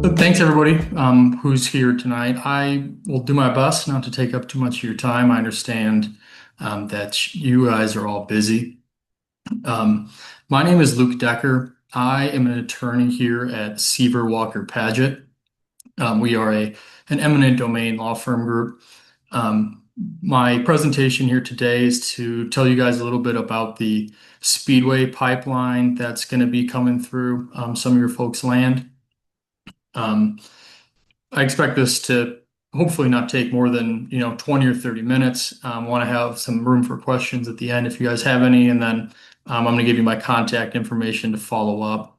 Thanks everybody who's here tonight. I will do my best not to take up too much of your time. I understand that you guys are all busy. Um, my name is Luke Decker. I am an attorney here at Seaver Walker Paget. We are an eminent domain law firm group. Um, my presentation here today is to tell you guys a little bit about the Speedway Pipeline that's going to be coming through some of your folks' land. Um, I expect this to hopefully not take more than, 20 or 30 minutes. Want to have some room for questions at the end if you guys have any, and then I'm going to give you my contact information to follow up.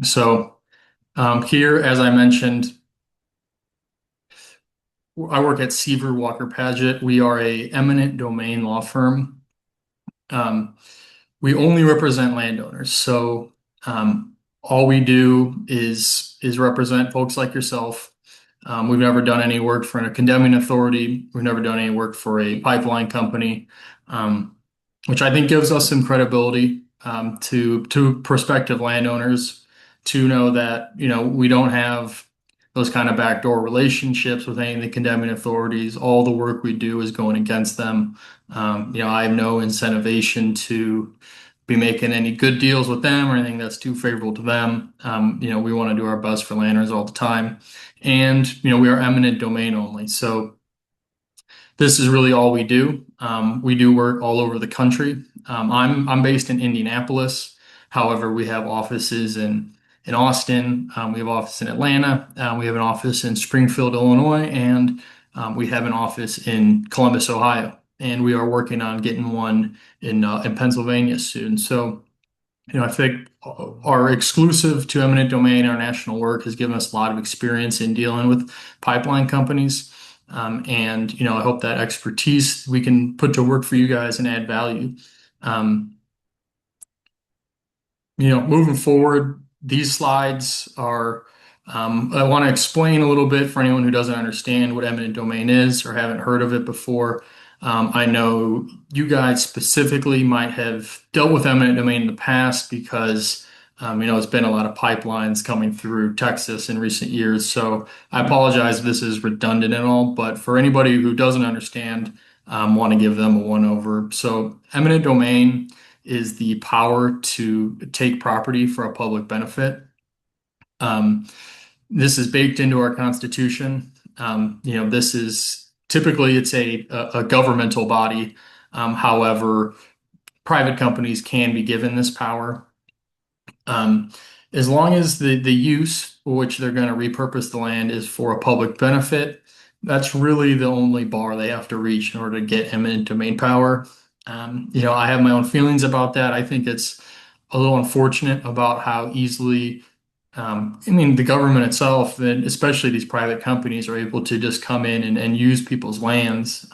So here, as I mentioned, I work at Seaver Walker Paget. We are a eminent domain law firm. Um, we only represent landowners. So all we do is represent folks like yourself. We've never done any work for a condemning authority. We've never done any work for a pipeline company, which I think gives us some credibility to prospective landowners to know that we don't have those kind of backdoor relationships with any of the condemning authorities. All the work we do is going against them. I have no incentivization to be making any good deals with them or anything that's too favorable to them. We want to do our best for landowners all the time. And, we are eminent domain only. So this is really all we do. We do work all over the country. I'm based in Indianapolis. However, we have offices in Austin. We have an office in Atlanta. We have an office in Springfield, Illinois, and we have an office in Columbus, Ohio. And we are working on getting one in Pennsylvania soon. So, I think our exclusive to eminent domain, our national work has given us a lot of experience in dealing with pipeline companies. I hope that expertise we can put to work for you guys and add value. Um, Moving forward, these slides are, I want to explain a little bit for anyone who doesn't understand what eminent domain is or haven't heard of it before. I know you guys specifically might have dealt with eminent domain in the past because, it's been a lot of pipelines coming through Texas in recent years. So I apologize if this is redundant at all, but for anybody who doesn't understand, want to give them a one over. So eminent domain is the power to take property for a public benefit. Um, this is baked into our Constitution. This is typically it's a governmental body. However, private companies can be given this power. Um, as long as the use for which they're going to repurpose the land is for a public benefit, that's really the only bar they have to reach in order to get eminent domain power. I have my own feelings about that. I think it's a little unfortunate about how easily, the government itself, and especially these private companies, are able to just come in and use people's lands.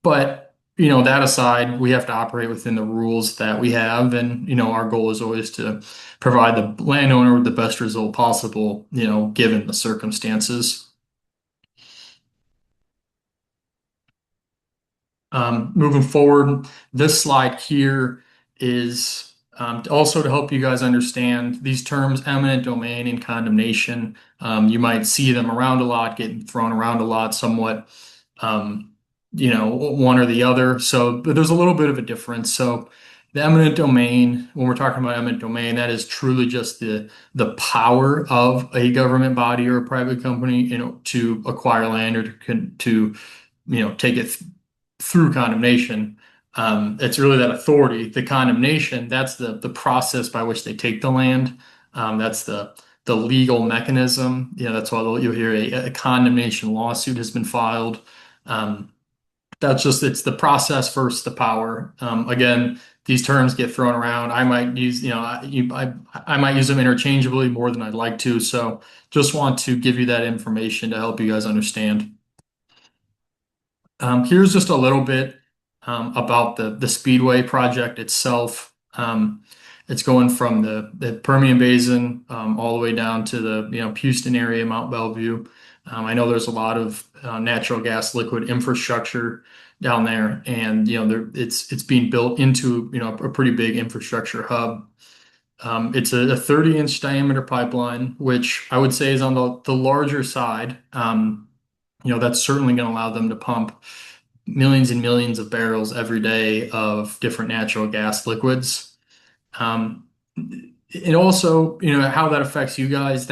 But that aside, we have to operate within the rules that we have, and our goal is always to provide the landowner with the best result possible, given the circumstances. Moving forward, this slide here is also to help you guys understand these terms, eminent domain and condemnation. You might see them around a lot, getting thrown around a lot, somewhat, one or the other. So, but there's a little bit of a difference. So, the eminent domain, when we're talking about eminent domain, that is truly just the power of a government body or a private company, to acquire land or to take it through condemnation. It's really that authority. The condemnation, that's the process by which they take the land. That's the legal mechanism. That's why you'll hear a condemnation lawsuit has been filed. It's the process versus the power. Again, these terms get thrown around. I might use, I might use them interchangeably more than I'd like to. So just want to give you that information to help you guys understand. Here's just a little bit about the Speedway project itself. It's going from the Permian Basin all the way down to the Houston area, Mont Belvieu. I know there's a lot of natural gas liquid infrastructure down there, and it's being built into a pretty big infrastructure hub. It's a 30-inch diameter pipeline, which I would say is on the larger side. That's certainly going to allow them to pump millions and millions of barrels every day of different natural gas liquids. Um, it also, how that affects you guys,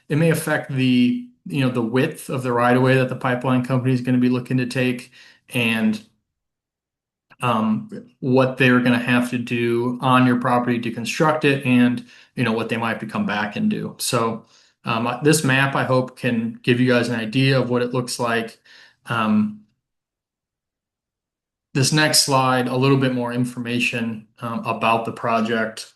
it may affect the width of the right of way that the pipeline company is going to be looking to take and what they're going to have to do on your property to construct it and, what they might come back and do. So, this map, I hope, can give you guys an idea of what it looks like. Um, this next slide, a little bit more information about the project.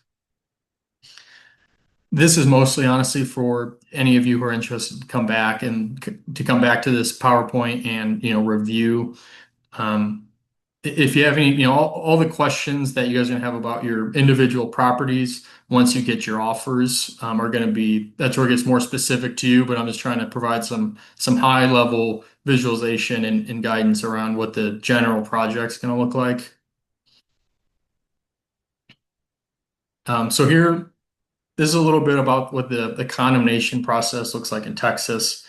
This is mostly honestly for any of you who are interested to come back to come back to this PowerPoint and review. Um, if you have any, all the questions that you guys are gonna have about your individual properties once you get your offers are gonna be that's where it gets more specific to you. But I'm just trying to provide some high level visualization and guidance around what the general project's gonna look like. So here. This is a little bit about what the condemnation process looks like in Texas.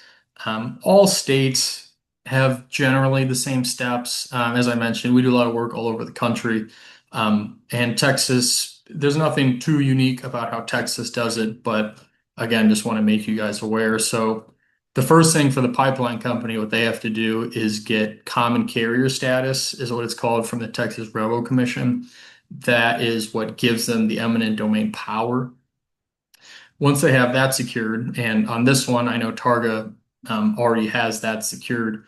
All states have generally the same steps. As I mentioned, we do a lot of work all over the country. And Texas, there's nothing too unique about how Texas does it, but again, just want to make you guys aware. So the first thing for the pipeline company, what they have to do is get common carrier status, is what it's called from the Texas Railroad Commission. That is what gives them the eminent domain power. Once they have that secured, and on this one, I know Targa already has that secured,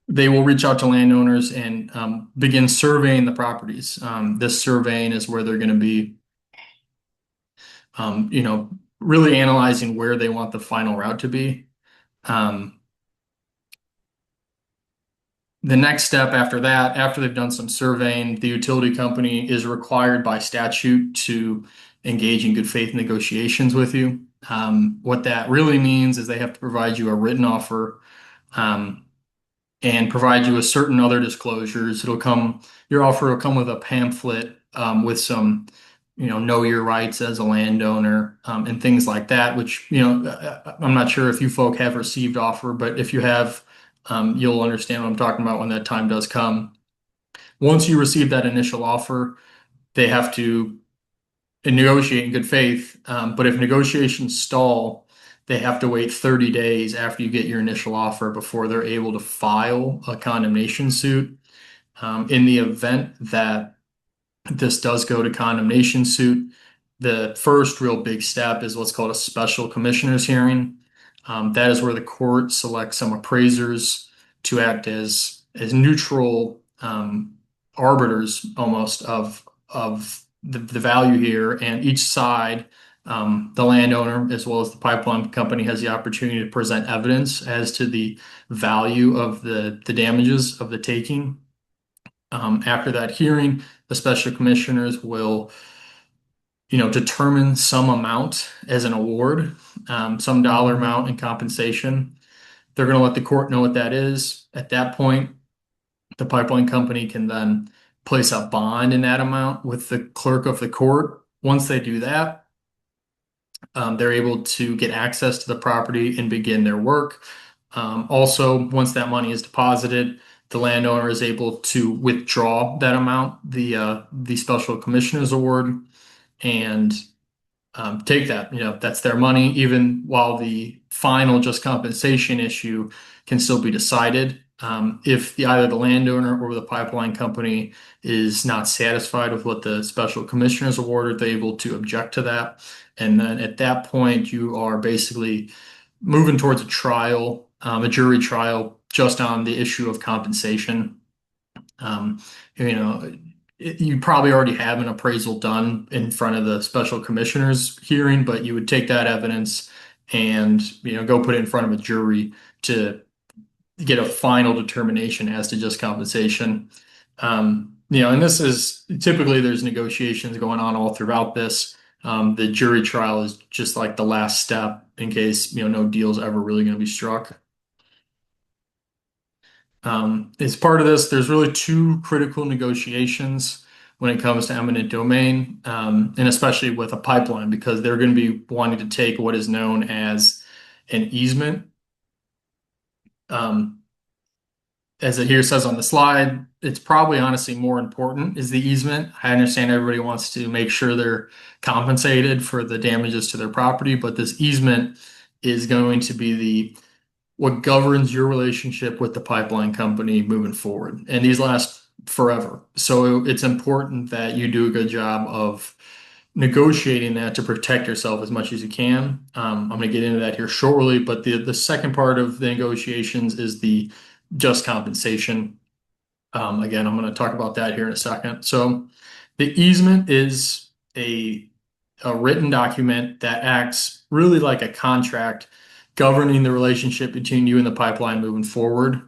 they will reach out to landowners and begin surveying the properties. This surveying is where they're going to be, really analyzing where they want the final route to be. Um, the next step after that, after they've done some surveying, the utility company is required by statute to engage in good faith negotiations with you. What that really means is they have to provide you a written offer um, and provide you with certain other disclosures. Your offer will come with a pamphlet with some, know your rights as a landowner and things like that, which, I'm not sure if you folk have received offer, but if you have, you'll understand what I'm talking about when that time does come. Once you receive that initial offer, they have to negotiate in good faith. But if negotiations stall, they have to wait 30 days after you get your initial offer before they're able to file a condemnation suit. In the event that this does go to condemnation suit, the first real big step is what's called a special commissioner's hearing. That is where the court selects some appraisers to act as neutral arbiters almost of the value here, and each side, the landowner as well as the pipeline company, has the opportunity to present evidence as to the value of the damages of the taking. After that hearing, the special commissioners will, determine some amount as an award, some dollar amount in compensation. They're going to let the court know what that is. At that point, the pipeline company can then place a bond in that amount with the clerk of the court. Once they do that, they're able to get access to the property and begin their work. Also, once that money is deposited, the landowner is able to withdraw that amount, the special commissioner's award, and take that. That's their money, even while the final just compensation issue can still be decided. If either the landowner or the pipeline company is not satisfied with what the special commissioners awarded, they're able to object to that. And then at that point, you are basically moving towards a trial, a jury trial, just on the issue of compensation. Um, you know, you probably already have an appraisal done in front of the special commissioners hearing, but you would take that evidence and, go put it in front of a jury to get a final determination as to just compensation. And this is typically there's negotiations going on all throughout this. The jury trial is just like the last step in case, no deal's ever really going to be struck. As part of this, there's really two critical negotiations. when it comes to eminent domain, and especially with a pipeline, because they're going to be wanting to take what is known as an easement. Um, as it here says on the slide, it's probably honestly more important is the easement. I understand everybody wants to make sure they're compensated for the damages to their property, but this easement is going to be the what governs your relationship with the pipeline company moving forward. And these last forever. So it's important that you do a good job of negotiating that to protect yourself as much as you can. I'm going to get into that here shortly, but the second part of the negotiations is the just compensation. Again, I'm going to talk about that here in a second. So the easement is a written document that acts really like a contract governing the relationship between you and the pipeline moving forward.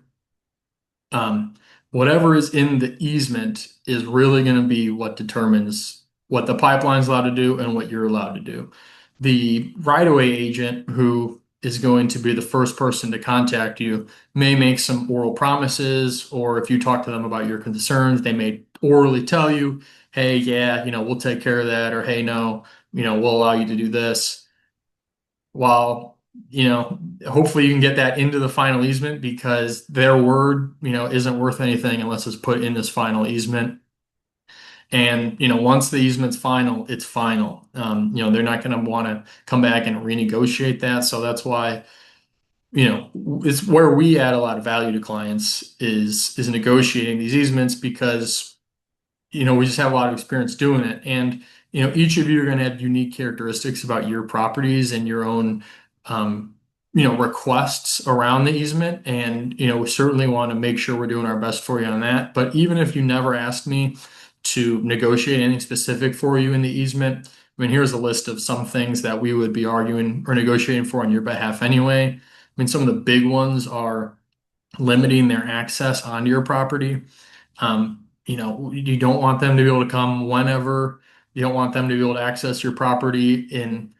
Um, Whatever is in the easement is really going to be what determines what the pipeline's allowed to do and what you're allowed to do. The right-of-way agent, who is going to be the first person to contact you, may make some oral promises, or if you talk to them about your concerns, they may orally tell you, hey, yeah, we'll take care of that, or hey, no, we'll allow you to do this. While, hopefully you can get that into the final easement because their word, isn't worth anything unless it's put in this final easement. And, once the easement's final, it's final. They're not going to want to come back and renegotiate that. So that's why, it's where we add a lot of value to clients is negotiating these easements because we just have a lot of experience doing it. And, each of you are going to have unique characteristics about your properties and your own, um, requests around the easement. And, we certainly want to make sure we're doing our best for you on that. But even if you never asked me to negotiate anything specific for you in the easement, I mean, here's a list of some things that we would be arguing or negotiating for on your behalf anyway. I mean, some of the big ones are limiting their access onto your property. You don't want them to be able to come whenever. You don't want them to be able to access your property in,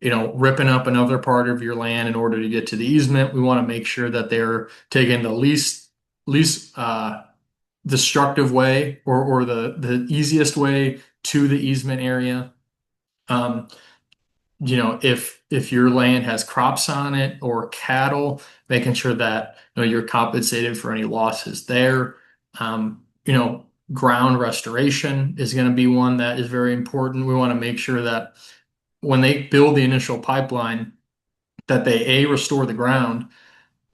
ripping up another part of your land in order to get to the easement. We want to make sure that they're taking the least destructive way or the easiest way to the easement area. Um, if your land has crops on it or cattle, making sure that you're compensated for any losses there. Ground restoration is going to be one that is very important. We want to make sure that when they build the initial pipeline, that they A, restore the ground,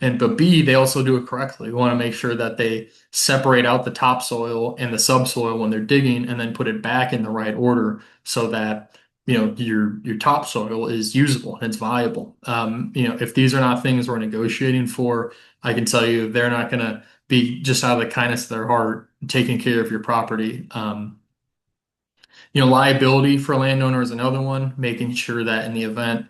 but B, they also do it correctly. We want to make sure that they separate out the topsoil and the subsoil when they're digging and then put it back in the right order so that your topsoil is usable and it's viable. If these are not things we're negotiating for, I can tell you they're not going to be just out of the kindness of their heart taking care of your property. Liability for a landowner is another one, making sure that in the event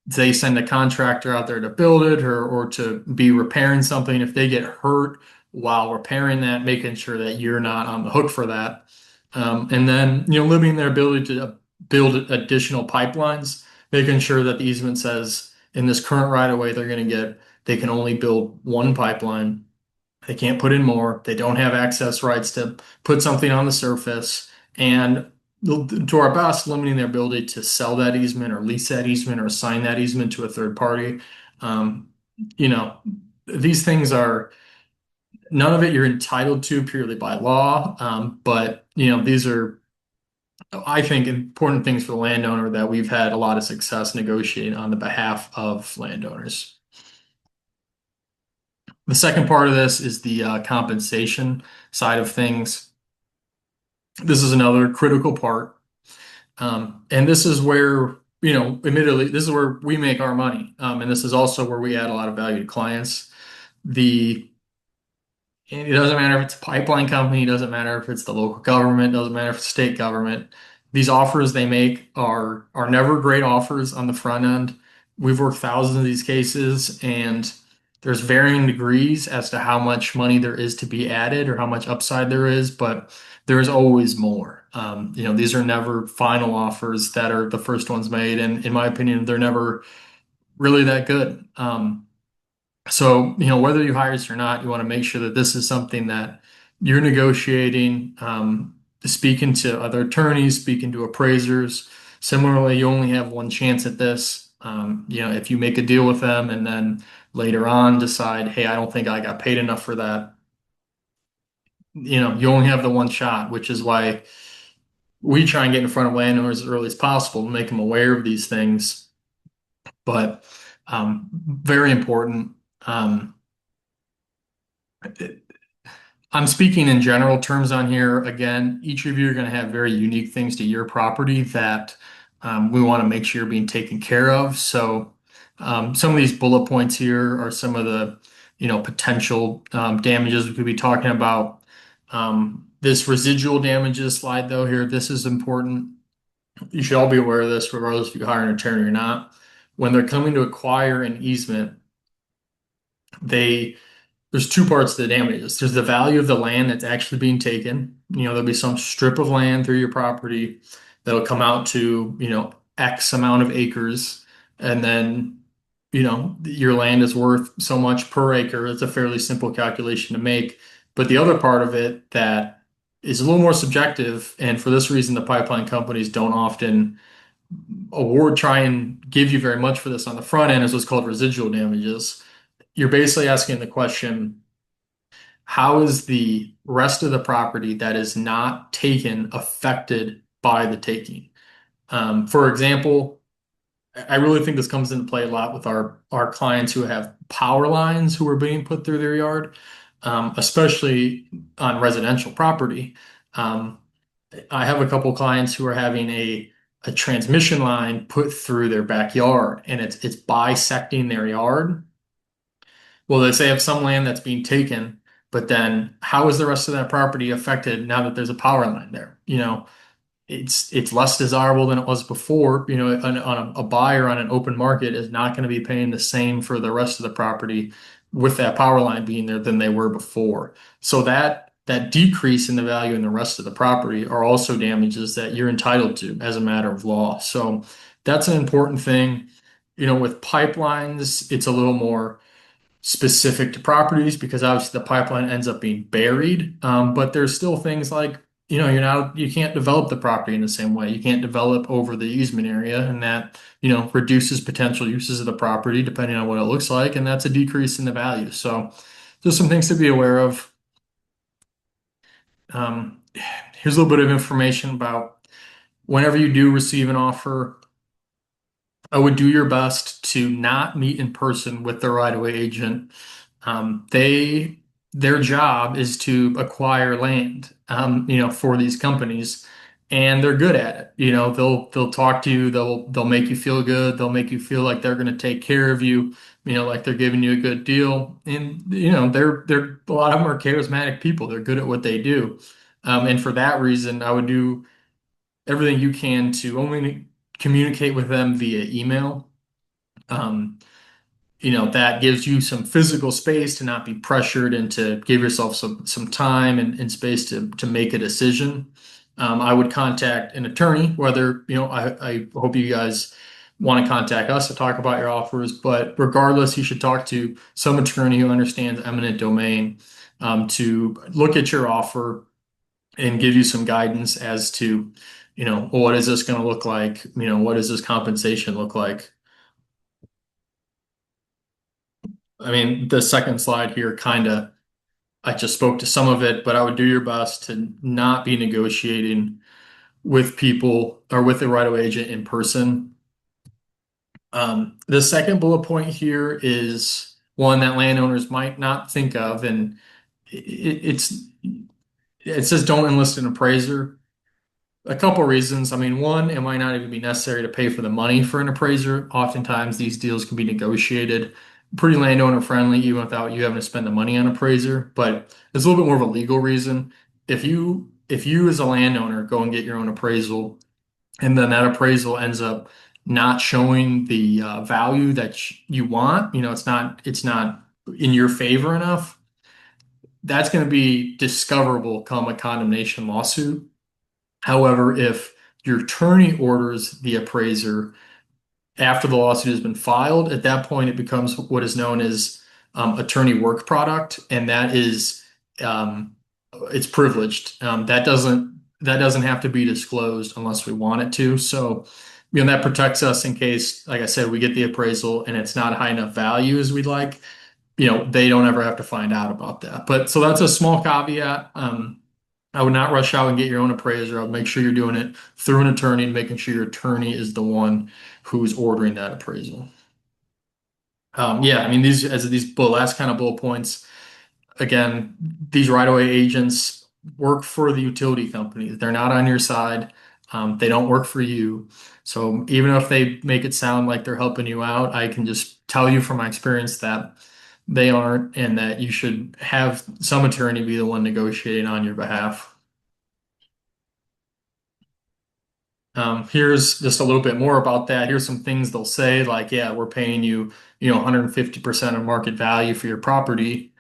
they send a contractor out there to build it or to be repairing something, if they get hurt while repairing that, making sure that you're not on the hook for that. And then, limiting their ability to build additional pipelines, making sure that the easement says in this current right of way they can only build one pipeline. They can't put in more. They don't have access rights to put something on the surface. And to our best, limiting their ability to sell that easement or lease that easement or assign that easement to a third party. Um, you know, these things are none of it you're entitled to purely by law. But these are, I think, important things for the landowner that we've had a lot of success negotiating on the behalf of landowners. The second part of this is the compensation side of things. This is another critical part. And this is where, admittedly, this is where we make our money. And this is also where we add a lot of value to clients. It doesn't matter if it's a pipeline company, it doesn't matter if it's the local government, it doesn't matter if it's state government. These offers they make are never great offers on the front end. We've worked thousands of these cases, and there's varying degrees as to how much money there is to be added or how much upside there is, but there is always more. These are never final offers that are the first ones made, and in my opinion, they're never really that good. So, whether you hire us or not, you want to make sure that this is something that you're negotiating, speaking to other attorneys, speaking to appraisers. Similarly, you only have one chance at this. If you make a deal with them and then later on decide, hey, I don't think I got paid enough for that, you only have the one shot, which is why we try and get in front of landowners as early as possible to make them aware of these things. But very important. Um, I'm speaking in general terms on here. Again, each of you are going to have very unique things to your property that we want to make sure you're being taken care of. So some of these bullet points here are some of the, potential damages we could be talking about. This residual damages slide, though, here, this is important. You should all be aware of this, regardless if you hire an attorney or not. When they're coming to acquire an easement, they there's two parts to the damages. There's the value of the land that's actually being taken. There'll be some strip of land through your property that'll come out to, X amount of acres. And then, your land is worth so much per acre. It's a fairly simple calculation to make. But the other part of it that is a little more subjective, and for this reason, the pipeline companies don't often try and give you very much for this on the front end, is what's called residual damages. You're basically asking the question, how is the rest of the property that is not taken affected by the taking? For example, I really think this comes into play a lot with our clients who have power lines who are being put through their yard, especially on residential property. Um, I have a couple clients who are having a transmission line put through their backyard, and it's bisecting their yard. Well, they say they have some land that's being taken, but then how is the rest of that property affected now that there's a power line there? It's less desirable than it was before. On a buyer on an open market is not going to be paying the same for the rest of the property with that power line being there than they were before. So that decrease in the value in the rest of the property are also damages that you're entitled to as a matter of law. So that's an important thing. With pipelines, it's a little more specific to properties because obviously the pipeline ends up being buried. But there's still things like, you can't develop the property in the same way. You can't develop over the easement area, and that, reduces potential uses of the property depending on what it looks like, and that's a decrease in the value. So just some things to be aware of. Um, Here's a little bit of information about whenever you do receive an offer, I would do your best to not meet in person with the right-of-way agent. Their job is to acquire land, for these companies, and they're good at it. They'll talk to you, they'll make you feel good, they'll make you feel like they're going to take care of you, like they're giving you a good deal. And they're a lot of them are charismatic people. They're good at what they do, and for that reason, I would do everything you can to only communicate with them via email. Um, that gives you some physical space to not be pressured and to give yourself some time and space to make a decision. I would contact an attorney, whether, I hope you guys want to contact us to talk about your offers, but regardless, you should talk to some attorney who understands eminent domain, to look at your offer and give you some guidance as to, well, what is this going to look like? What does this compensation look like? I mean, the second slide here I just spoke to some of it, but I would do your best to not be negotiating with people or with the right-of-way agent in person. The second bullet point here is one that landowners might not think of, and it says don't enlist an appraiser. A couple reasons. I mean, one, it might not even be necessary to pay for the money for an appraiser. Oftentimes, these deals can be negotiated pretty landowner friendly, even without you having to spend the money on appraiser. But it's a little bit more of a legal reason. If you as a landowner go and get your own appraisal, and then that appraisal ends up not showing the value that you want, it's not in your favor enough. That's going to be discoverable come a condemnation lawsuit. However, if your attorney orders the appraiser after the lawsuit has been filed, at that point it becomes what is known as attorney work product, and that is it's privileged. That doesn't that doesn't have to be disclosed unless we want it to. So, that protects us in case, like I said, we get the appraisal and it's not high enough value as we'd like. They don't ever have to find out about that. But so that's a small caveat. I would not rush out and get your own appraiser. I would make sure you're doing it through an attorney and making sure your attorney is the one who's ordering that appraisal. Yeah, I mean these last kind of bullet points. Again, these right-of-way agents work for the utility companies. They're not on your side. They don't work for you. So even if they make it sound like they're helping you out, I can just tell you from my experience that they aren't, and that you should have some attorney be the one negotiating on your behalf. Here's just a little bit more about that. Here's some things they'll say, like, yeah, we're paying you, 150% of market value for your property.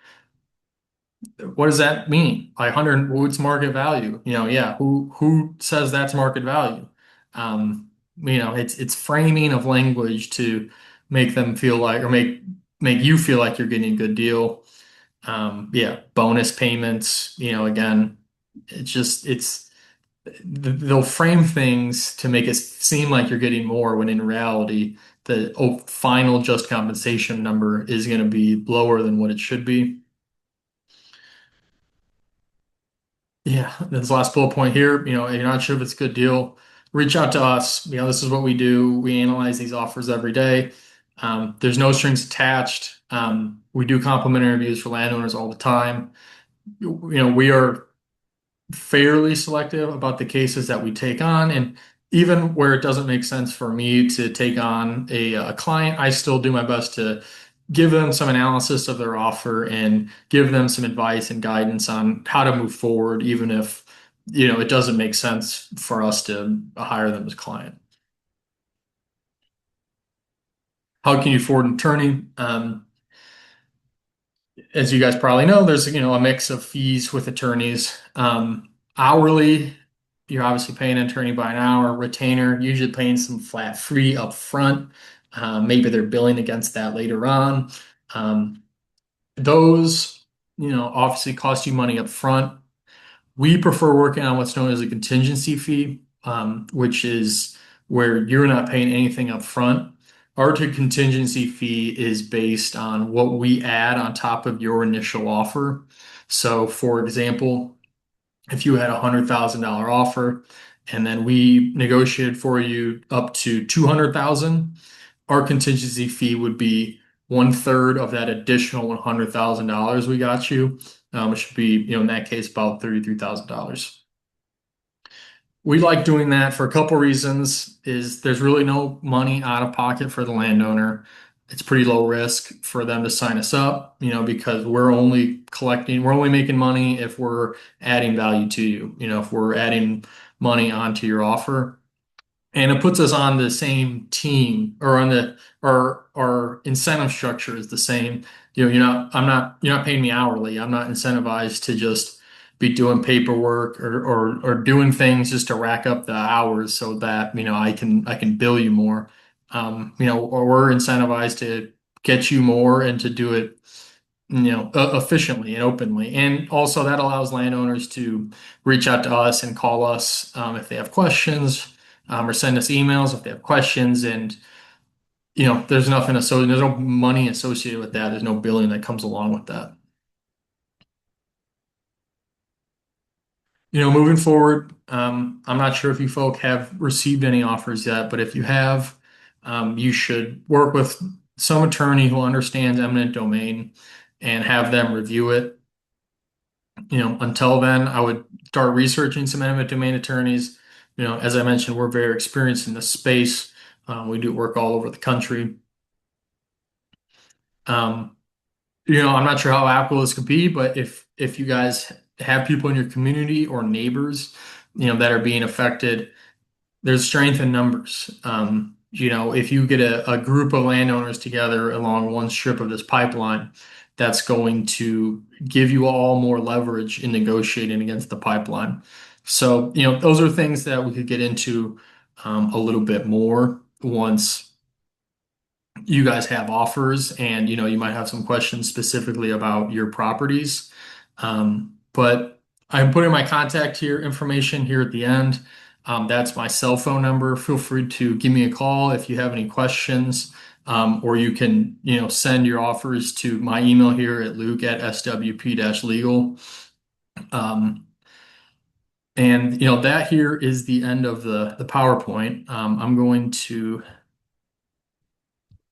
What does that mean? Like 100, what's market value? Yeah, who says that's market value? It's framing of language to make them feel like, or make you feel like you're getting a good deal. Yeah, bonus payments, again, they'll frame things to make it seem like you're getting more when in reality, the final just compensation number is going to be lower than what it should be. Yeah, this last bullet point here, if you're not sure if it's a good deal, reach out to us. This is what we do. We analyze these offers every day. There's no strings attached. We do complimentary interviews for landowners all the time. We are fairly selective about the cases that we take on. And even where it doesn't make sense for me to take on a client, I still do my best to give them some analysis of their offer and give them some advice and guidance on how to move forward, even if, it doesn't make sense for us to hire them as a client. How can you afford an attorney? As you guys probably know, there's a mix of fees with attorneys. Hourly, you're obviously paying an attorney by an hour. Retainer, usually paying some flat fee up front. Maybe they're billing against that later on. Um, those, obviously cost you money up front. We prefer working on what's known as a contingency fee, which is where you're not paying anything up front. Our contingency fee is based on what we add on top of your initial offer. So, for example, if you had a $100,000 offer and then we negotiated for you up to 200,000, our contingency fee would be 1/3 of that additional $100,000 we got you. It should be, in that case, about $33,000. We like doing that for a couple reasons. Is there's really no money out of pocket for the landowner. It's pretty low risk for them to sign us up, because we're only making money if we're adding value to you, if we're adding money onto your offer. And it puts us on the same team, or on our incentive structure is the same. You're not paying me hourly. I'm not incentivized to just be doing paperwork or doing things just to rack up the hours so that, I can bill you more. Or we're incentivized to get you more and to do it, efficiently and openly. And also that allows landowners to reach out to us and call us, if they have questions, or send us emails if they have questions. And, there's no money associated with that. There's no billing that comes along with that. Moving forward, I'm not sure if you folk have received any offers yet, but if you have, you should work with some attorney who understands eminent domain and have them review it. Until then, I would start researching some eminent domain attorneys. As I mentioned, we're very experienced in this space. We do work all over the country. Um, I'm not sure how applicable this could be, but if you guys have people in your community or neighbors, that are being affected, there's strength in numbers. If you get a group of landowners together along one strip of this pipeline, that's going to give you all more leverage in negotiating against the pipeline. So, those are things that we could get into, a little bit more once you guys have offers, and you might have some questions specifically about your properties. But I'm putting my contact here information here at the end. That's my cell phone number. Feel free to give me a call if you have any questions, or you can, send your offers to my email here at luke@swp-legal. Um, and that here is the end of the PowerPoint. I'm going to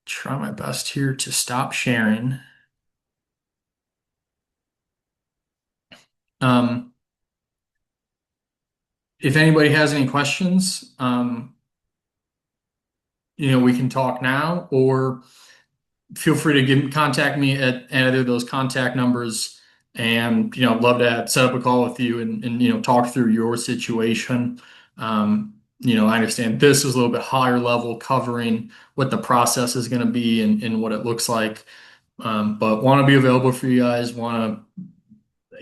try my best here to stop sharing. Um, if anybody has any questions, we can talk now, or feel free to contact me at either of those contact numbers. And, I'd love to set up a call with you and talk through your situation. I understand this is a little bit higher level, covering what the process is going to be and what it looks like. But want to be available for you guys, want to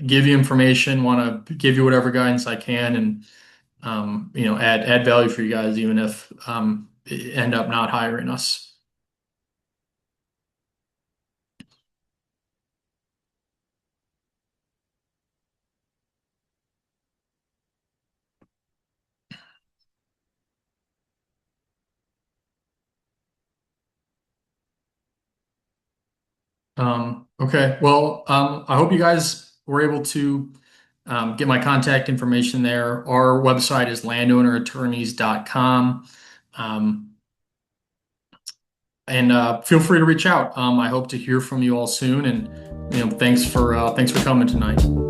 give you information, want to give you whatever guidance I can, and add value for you guys, even if end up not hiring us. Okay. Well, I hope you guys were able to get my contact information there. Our website is landownerattorneys.com. Um, and feel free to reach out. I hope to hear from you all soon. And thanks for coming tonight.